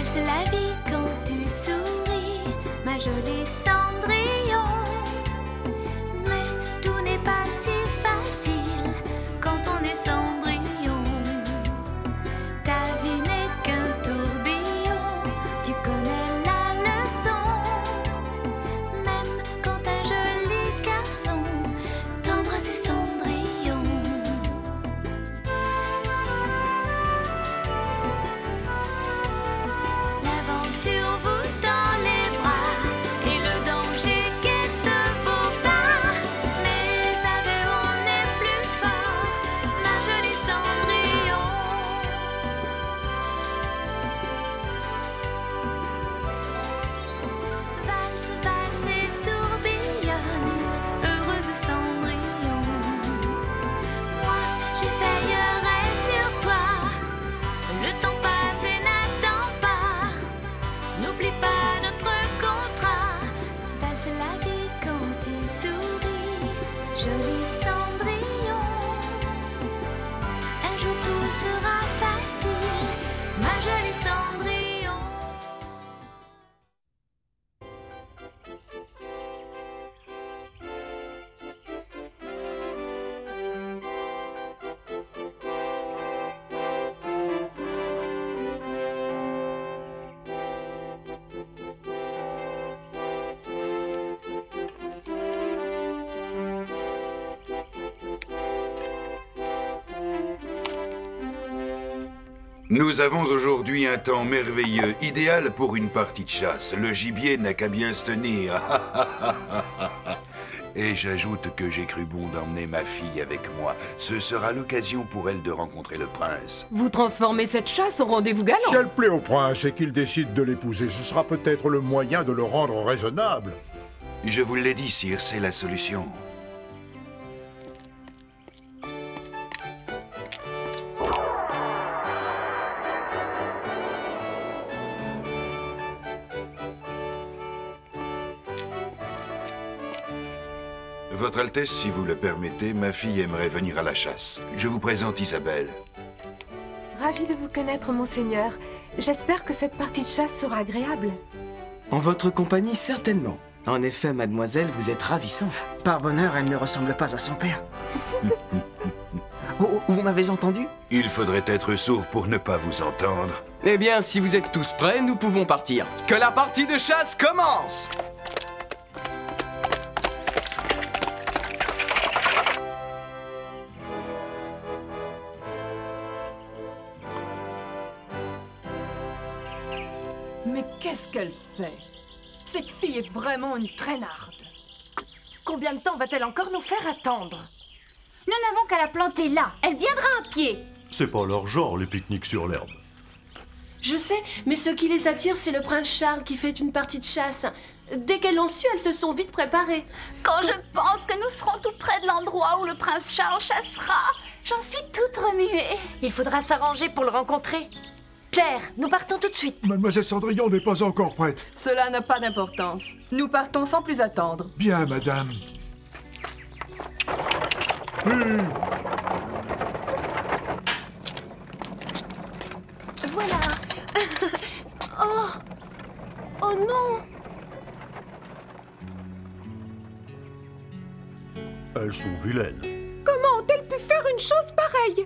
Valse la vie quand tu souris, ma jolie Cendrillon. Mais tout n'est pas si facile quand on est Cendrillon. Ta vie n'est qu'un tourbillon, tu connais la leçon. Même quand un joli garçon t'embrasse Cendrillon. L'aventure vous tend les bras et le danger guette vos pas. Mais à deux on est plus fort, ma jolie Cendrillon. Valse, valse et tourbillonne, heureuse Cendrillon. Moi, j'ai veillerai sur toi, le temps passe et n'attend pas. N'oublie pas notre contrat, valse la vie quand tu souris, joli Cendrillon. Un jour tout sera facile, ma jolie Cendrillon. Nous avons aujourd'hui un temps merveilleux, idéal pour une partie de chasse. Le gibier n'a qu'à bien se tenir. Et j'ajoute que j'ai cru bon d'emmener ma fille avec moi. Ce sera l'occasion pour elle de rencontrer le prince. Vous transformez cette chasse en rendez-vous galant. Si elle plaît au prince et qu'il décide de l'épouser, ce sera peut-être le moyen de le rendre raisonnable. Je vous l'ai dit, sire, c'est la solution. Votre Altesse, si vous le permettez, ma fille aimerait venir à la chasse. Je vous présente Isabelle. Ravi de vous connaître, monseigneur. J'espère que cette partie de chasse sera agréable. En votre compagnie, certainement. En effet, mademoiselle, vous êtes ravissante. Par bonheur, elle ne ressemble pas à son père. Oh, vous m'avez entendu? Il faudrait être sourd pour ne pas vous entendre. Eh bien, si vous êtes tous prêts, nous pouvons partir. Que la partie de chasse commence! Mais qu'est-ce qu'elle fait? Cette fille est vraiment une traînarde. Combien de temps va-t-elle encore nous faire attendre? Nous n'avons qu'à la planter là. Elle viendra à pied. C'est pas leur genre, les pique-niques sur l'herbe. Je sais, mais ce qui les attire, c'est le prince Charles qui fait une partie de chasse. Dès qu'elles l'ont su, elles se sont vite préparées. Quand je pense que nous serons tout près de l'endroit où le prince Charles chassera, j'en suis toute remuée. Il faudra s'arranger pour le rencontrer. Claire, nous partons tout de suite. Mademoiselle Cendrillon n'est pas encore prête. Cela n'a pas d'importance. Nous partons sans plus attendre. Bien, madame. Voilà. Oh. Oh non. Elles sont vilaines. Comment ont-elles pu faire une chose pareille?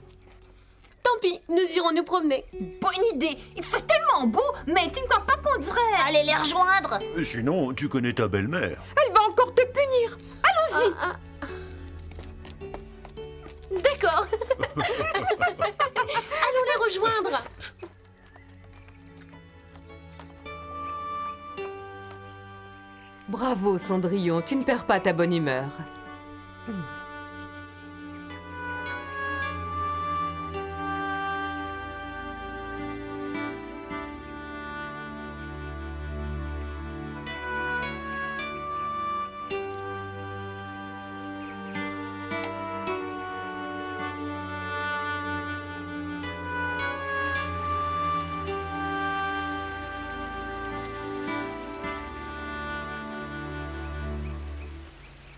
Tant pis, nous irons nous promener. Bonne idée. Il fait tellement beau, mais tu ne crois pas qu'on devrait... Allez les rejoindre. Sinon, tu connais ta belle-mère. Elle va encore te punir. Allons-y. D'accord. Allons les rejoindre. Bravo, Cendrillon, tu ne perds pas ta bonne humeur.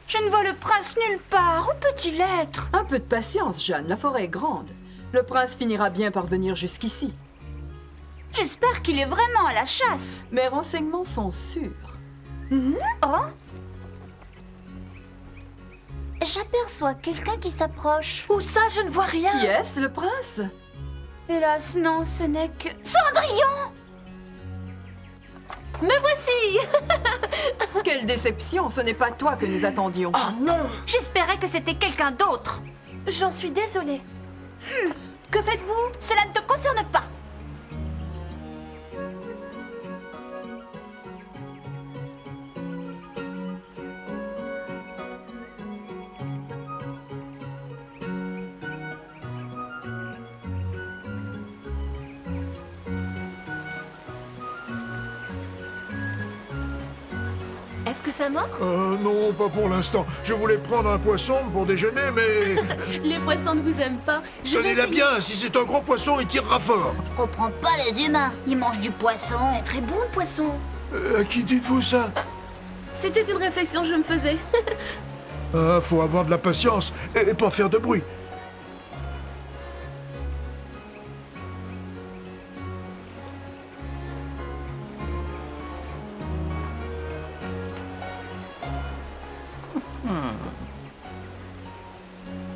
Je ne vois le prince nulle part. Où peut-il être? Un peu de patience, Jeanne. La forêt est grande. Le prince finira bien par venir jusqu'ici. J'espère qu'il est vraiment à la chasse. Mes renseignements sont sûrs. Oh? J'aperçois quelqu'un qui s'approche. Où ça? Je ne vois rien. Qui est-ce, le prince? Hélas, non, ce n'est que... Cendrillon! Me voici. Quelle déception, ce n'est pas toi que nous attendions. Oh non! J'espérais que c'était quelqu'un d'autre. J'en suis désolée. Que faites-vous? Cela ne te concerne pas. Est-ce que ça mord? Non, pas pour l'instant. Je voulais prendre un poisson pour déjeuner, mais... Les poissons ne vous aiment pas. Tenez-la bien, si c'est un gros poisson, il tirera fort. Je comprends pas les humains. Ils mangent du poisson. C'est très bon le poisson. À qui dites-vous ça? C'était une réflexion que je me faisais. Ah, faut avoir de la patience et pas faire de bruit.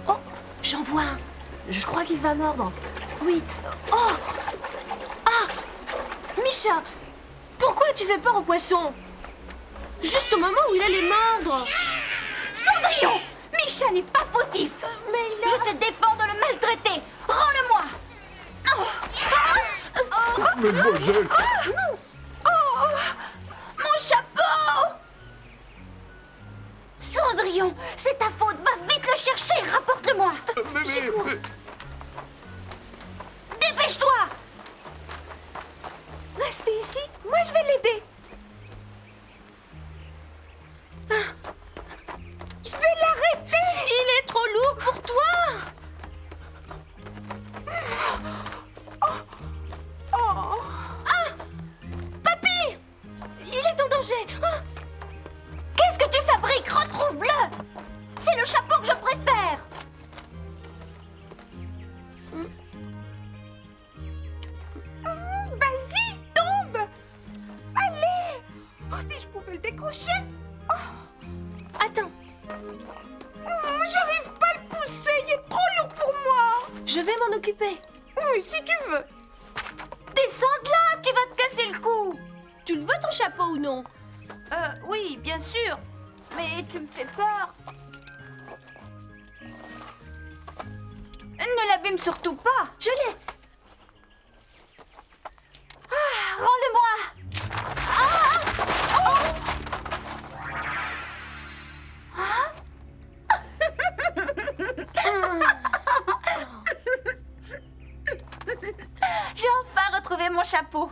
Oh, j'en vois un. Je crois qu'il va mordre. Oui. Oh! Ah! Misha! Pourquoi tu fais peur au poisson? Juste au moment où il allait mordre. Cendrillon! Misha n'est pas fautif. Mais il a... Je te défends de le maltraiter. Rends-le-moi. Mademoiselle, Mon chapeau! Cendrillon, c'est ta faute. Va vite le chercher. Rapporte-le-moi. mais- Dépêche-toi. Restez ici, moi je vais l'aider. Je vais l'arrêter. Il est trop lourd pour toi. Ah! Papy! Il est en danger. Ah! Qu'est-ce que tu fabriques? Retrouve-le. C'est le chapeau que je préfère. Vas-y, tombe. Allez. Oh, si je pouvais le décrocher. Attends, J'arrive pas à le pousser, il est trop lourd pour moi. je vais m'en occuper. Oui, si tu veux. Descends de là, tu vas te casser le cou. Tu le veux ton chapeau ou non? Oui, bien sûr. Mais tu me fais peur. Ne l'abîme surtout pas. Je l'ai. Ah, rends-le-moi. J'ai enfin retrouvé mon chapeau.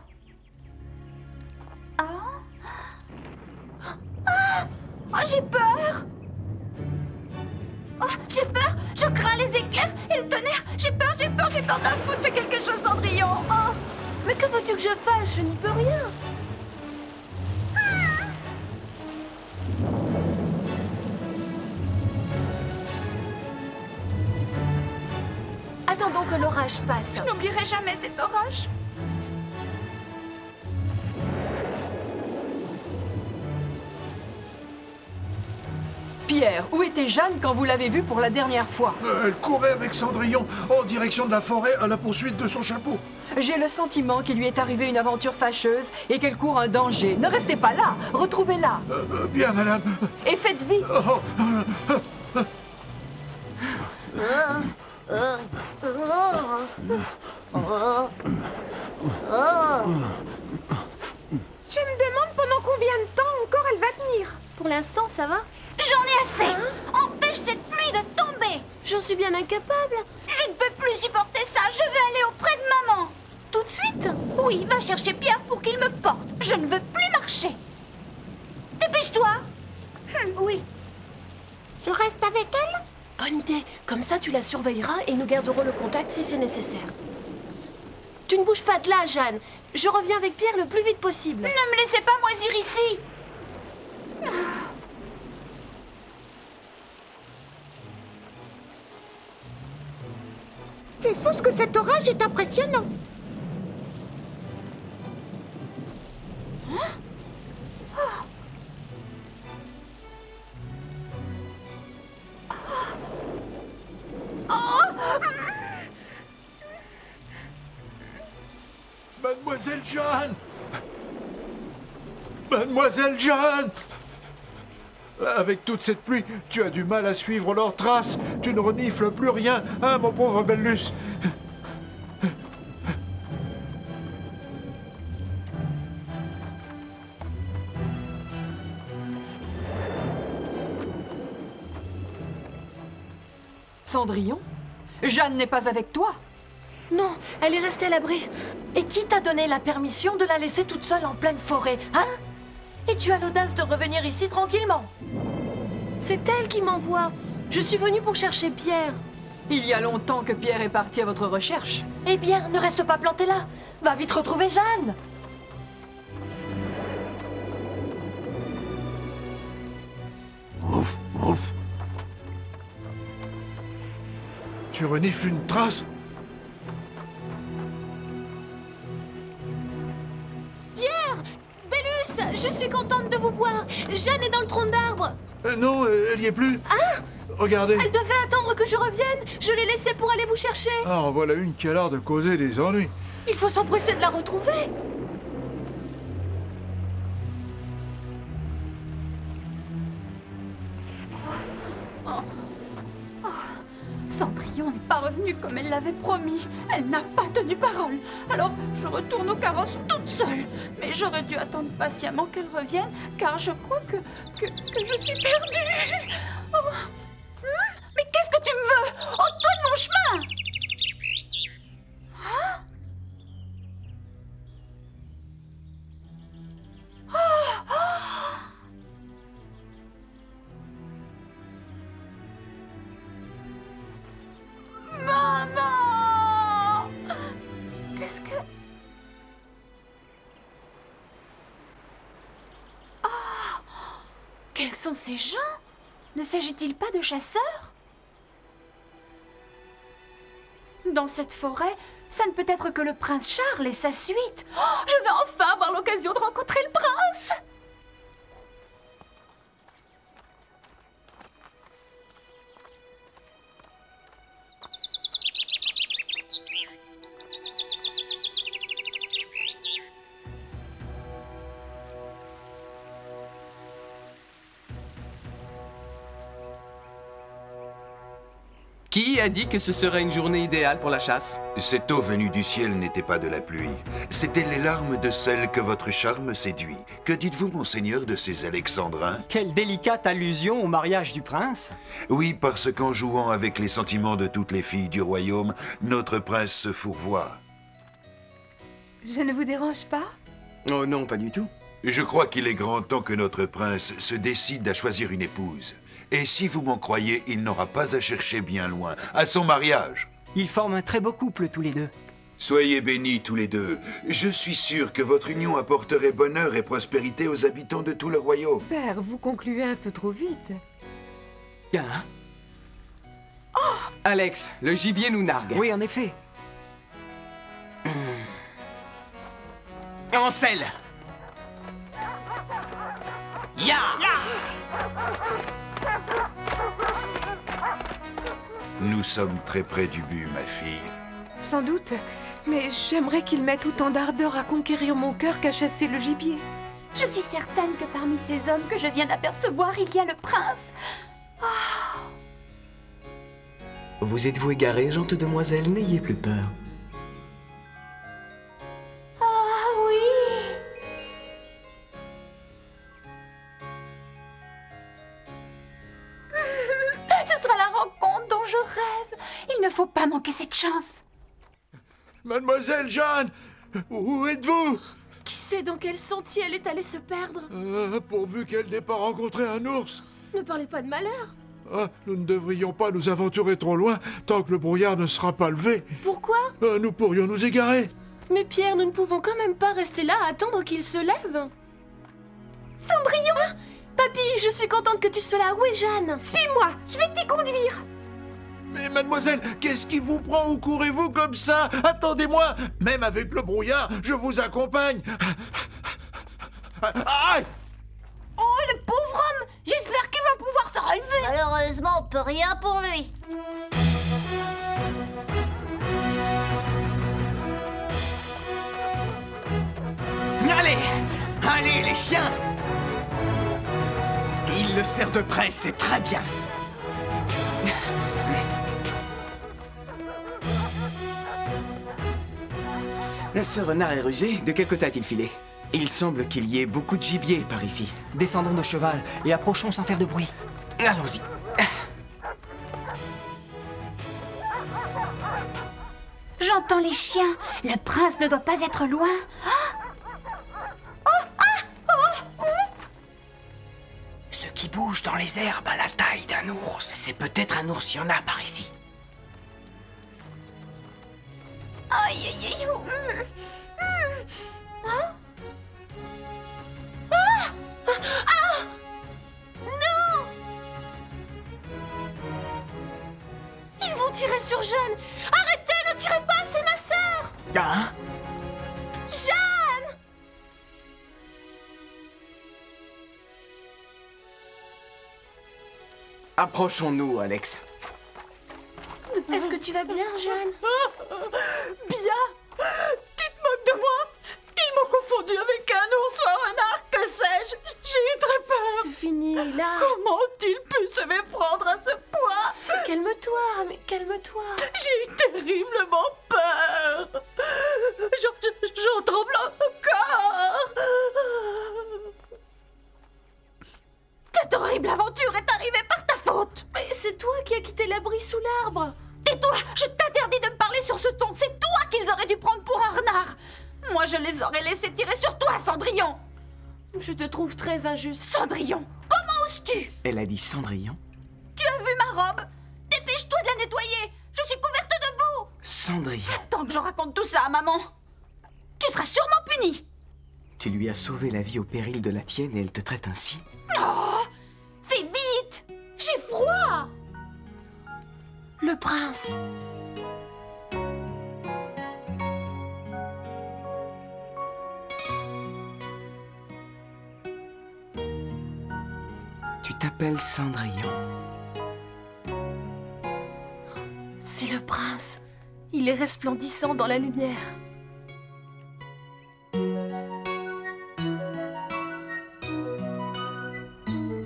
J'ai peur. J'ai peur. Je crains les éclairs et le tonnerre. J'ai peur d'un fou. Fais quelque chose, Cendrillon. Oh, mais que veux-tu que je fasse? Je n'y peux rien. Attendons que l'orage passe. Je n'oublierai jamais cet orage. Pierre, où était Jeanne quand vous l'avez vue pour la dernière fois? Elle courait avec Cendrillon en direction de la forêt à la poursuite de son chapeau. J'ai le sentiment qu'il lui est arrivé une aventure fâcheuse et qu'elle court un danger. Ne restez pas là, retrouvez-la. Bien, madame. Et faites vite. Je me demande pendant combien de temps encore elle va tenir. Pour l'instant, ça va? J'en ai assez. Empêche cette pluie de tomber. J'en suis bien incapable. Je ne peux plus supporter ça. Je vais aller auprès de maman. Tout de suite? Oui, va chercher Pierre pour qu'il me porte. Je ne veux plus marcher. Dépêche-toi. Oui. Je reste avec elle? Bonne idée. Comme ça, tu la surveilleras et nous garderons le contact si c'est nécessaire. Tu ne bouges pas de là, Jeanne. Je reviens avec Pierre le plus vite possible. Ne me laissez pas moisir ici. C'est fou ce que cet orage est impressionnant. Mademoiselle Jeanne! Mademoiselle Jeanne! Avec toute cette pluie, tu as du mal à suivre leurs traces. Tu ne renifles plus rien, hein, mon pauvre Bellus? Cendrillon? Jeanne n'est pas avec toi? Non, elle est restée à l'abri. Et qui t'a donné la permission de la laisser toute seule en pleine forêt, hein? Et tu as l'audace de revenir ici tranquillement? C'est elle qui m'envoie. Je suis venue pour chercher Pierre. Il y a longtemps que Pierre est parti à votre recherche. Eh bien, ne reste pas planté là. Va vite retrouver Jeanne. Tu renifles une trace? Pierre! Bellus! Je suis contente de vous voir. Jeanne est dans le tronc d'arbre. Non, elle y est plus. Ah! Regardez. Elle devait attendre que je revienne. Je l'ai laissée pour aller vous chercher. Ah, en voilà une qui a l'air de causer des ennuis. Il faut s'empresser de la retrouver. Cendrillon n'est pas revenue comme elle l'avait promis. Elle n'a pas tenu parole. Alors, je retourne au carrosse toute seule. Mais j'aurais dû attendre patiemment qu'elle revienne, car je crois que je suis perdue. Oh. Mais qu'est-ce que tu me veux? Ôte-toi de mon chemin! Hein? Maman! Qu'est-ce que... Oh! Quels sont ces gens? Ne s'agit-il pas de chasseurs? Dans cette forêt, ça ne peut être que le prince Charles et sa suite. Oh, je vais enfin avoir l'occasion de rencontrer le prince! Qui a dit que ce serait une journée idéale pour la chasse? Cette eau venue du ciel n'était pas de la pluie. C'étaient les larmes de celle que votre charme séduit. Que dites-vous, monseigneur, de ces alexandrins? Quelle délicate allusion au mariage du prince. Oui, parce qu'en jouant avec les sentiments de toutes les filles du royaume, notre prince se fourvoie. Je ne vous dérange pas? Oh non, pas du tout. Je crois qu'il est grand temps que notre prince se décide à choisir une épouse. Et si vous m'en croyez, il n'aura pas à chercher bien loin, à son mariage. Ils forment un très beau couple tous les deux. Soyez bénis tous les deux. Je suis sûr que votre union apporterait bonheur et prospérité aux habitants de tout le royaume. Père, vous concluez un peu trop vite. Hein? Oh! Alex, le gibier nous nargue. Oui, en effet. En selle! Ya! Nous sommes très près du but, ma fille. Sans doute, mais j'aimerais qu'il mette autant d'ardeur à conquérir mon cœur qu'à chasser le gibier. Je suis certaine que parmi ces hommes que je viens d'apercevoir, il y a le prince. Oh. Vous êtes-vous égarée, gentille demoiselle? N'ayez plus peur. Ah oui. Ce sera la rencontre dont je rêve. Il ne faut pas manquer cette chance. Mademoiselle Jeanne, où êtes-vous? Qui sait dans quel sentier elle est allée se perdre? Pourvu qu'elle n'ait pas rencontré un ours. Ne parlez pas de malheur. Ah, nous ne devrions pas nous aventurer trop loin tant que le brouillard ne sera pas levé. Pourquoi? Nous pourrions nous égarer. Mais Pierre, nous ne pouvons quand même pas rester là à attendre qu'il se lève. Cendrillon! Ah, papy, je suis contente que tu sois là. Où est Jeanne? Suis-moi, je vais t'y conduire. Mais mademoiselle, qu'est-ce qui vous prend? Où courez-vous comme ça? Attendez-moi. Même avec le brouillard, je vous accompagne. Aïe! Oh, le pauvre homme! J'espère qu'il va pouvoir se relever. Malheureusement, on peut rien pour lui. Allez, les chiens! Il le sert de près, c'est très bien. Ce renard est rusé. De quel côté a-t-il filé? Il semble qu'il y ait beaucoup de gibier par ici. Descendons de cheval et approchons sans faire de bruit. Allons-y. J'entends les chiens. Le prince ne doit pas être loin. Ce qui bouge dans les herbes à la taille d'un ours, c'est peut-être un ours, il y en a par ici. Aïe, aïe, aïe. Hein? Non! Ils vont tirer sur Jeanne! Arrêtez, ne tirez pas, c'est ma sœur! Hein? Jeanne! Approchons-nous, Alex. Est-ce que tu vas bien, Jeanne? Bien. Tu te moques de moi? Ils m'ont confondu avec un ours ou un renard, que sais-je? J'ai eu très peur. C'est fini, là. Comment ont-ils pu se méprendre à ce point? Calme-toi, mais calme-toi. J'ai eu terriblement peur. J'en tremble encore. Cette horrible aventure est arrivée par ta faute. Mais c'est toi qui as quitté l'abri sous l'arbre. Tais-toi, je t'interdis de me parler sur ce ton. C'est toi qu'ils auraient dû prendre pour un renard. Moi, je les aurais laissés tirer sur toi, Cendrillon. Je te trouve très injuste. Cendrillon, comment oses-tu? Elle a dit Cendrillon? Tu as vu ma robe? Dépêche-toi de la nettoyer. Je suis couverte de boue. Cendrillon. Tant que je raconte tout ça à maman, tu seras sûrement puni. Tu lui as sauvé la vie au péril de la tienne et elle te traite ainsi? Oh, fais vite. J'ai froid. Le prince. Tu t'appelles Cendrillon. C'est le prince. Il est resplendissant dans la lumière.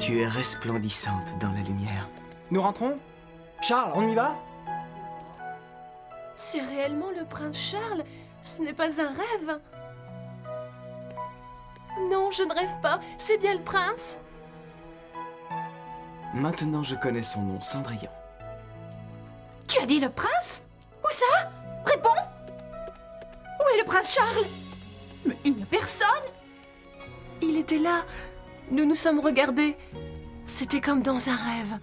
Tu es resplendissante dans la lumière. Nous rentrons? Charles, on y va? C'est réellement le prince Charles. Ce n'est pas un rêve. Non, je ne rêve pas. C'est bien le prince. Maintenant, je connais son nom, Cendrillon. Tu as dit le prince? Où ça? Réponds. Où est le prince Charles? Mais il n'y a personne. Il était là. Nous nous sommes regardés. C'était comme dans un rêve.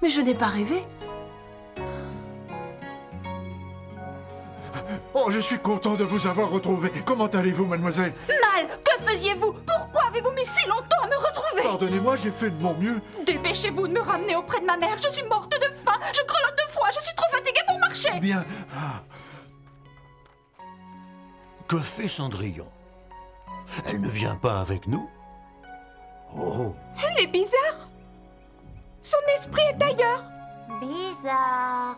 Mais je n'ai pas rêvé. Oh, je suis content de vous avoir retrouvé. Comment allez-vous, mademoiselle? Mal. Que faisiez-vous? Pourquoi avez-vous mis si longtemps à me retrouver? Pardonnez-moi, j'ai fait de mon mieux. Dépêchez-vous de me ramener auprès de ma mère. Je suis morte de faim. Je grelotte de froid. Je suis trop fatiguée pour marcher. Bien. Que fait Cendrillon? Elle ne vient pas avec nous? Oh. Elle est bizarre. Son esprit est ailleurs. Bizarre.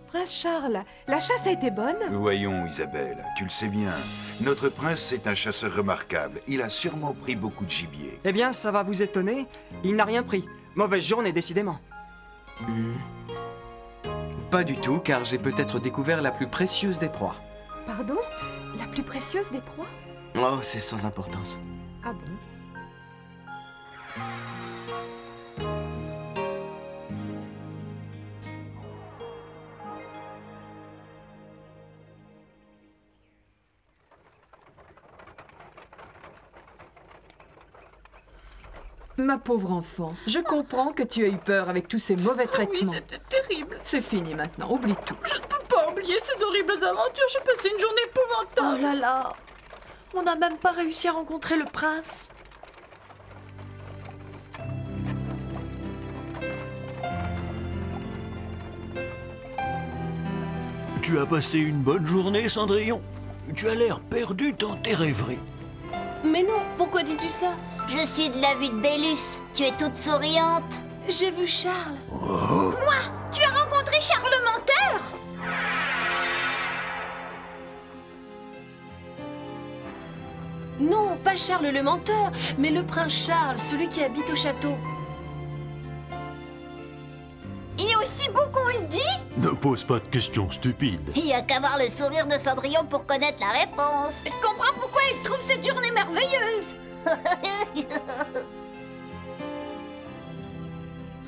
Prince Charles, la chasse a été bonne? Voyons, Isabelle, tu le sais bien. Notre prince est un chasseur remarquable. Il a sûrement pris beaucoup de gibier. Eh bien, ça va vous étonner. Il n'a rien pris. Mauvaise journée, décidément. Pas du tout, car j'ai peut-être découvert la plus précieuse des proies. Pardon? La plus précieuse des proies? Oh, c'est sans importance. Ah bon? Ma pauvre enfant, je comprends que tu aies eu peur avec tous ces mauvais traitements. Oui, c'était terrible. C'est fini maintenant, oublie tout. Je ne peux pas oublier ces horribles aventures. J'ai passé une journée épouvantable. Oh là là. On n'a même pas réussi à rencontrer le prince. Tu as passé une bonne journée, Cendrillon? Tu as l'air perdu dans tes rêveries. Mais non, pourquoi dis-tu ça? Je suis de la vue de Bélus. Tu es toute souriante. J'ai vu Charles. Quoi? Tu as rencontré Charles le Menteur? Non, pas Charles le menteur, mais le prince Charles, celui qui habite au château. Il est aussi beau qu'on le dit? Ne pose pas de questions stupides. Il y a qu'à voir le sourire de Cendrillon pour connaître la réponse. Je comprends pourquoi il trouve cette journée merveilleuse.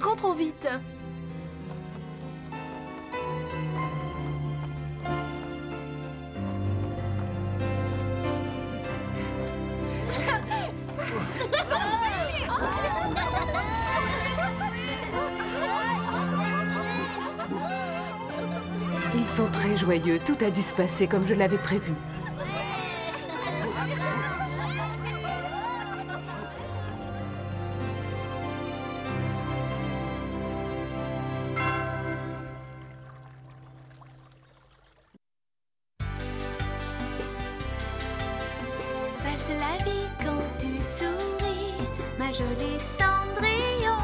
Rentrons vite. Ils sont très joyeux. Tout a dû se passer comme je l'avais prévu. Passe la vie quand tu souris, ma jolie Cendrillon.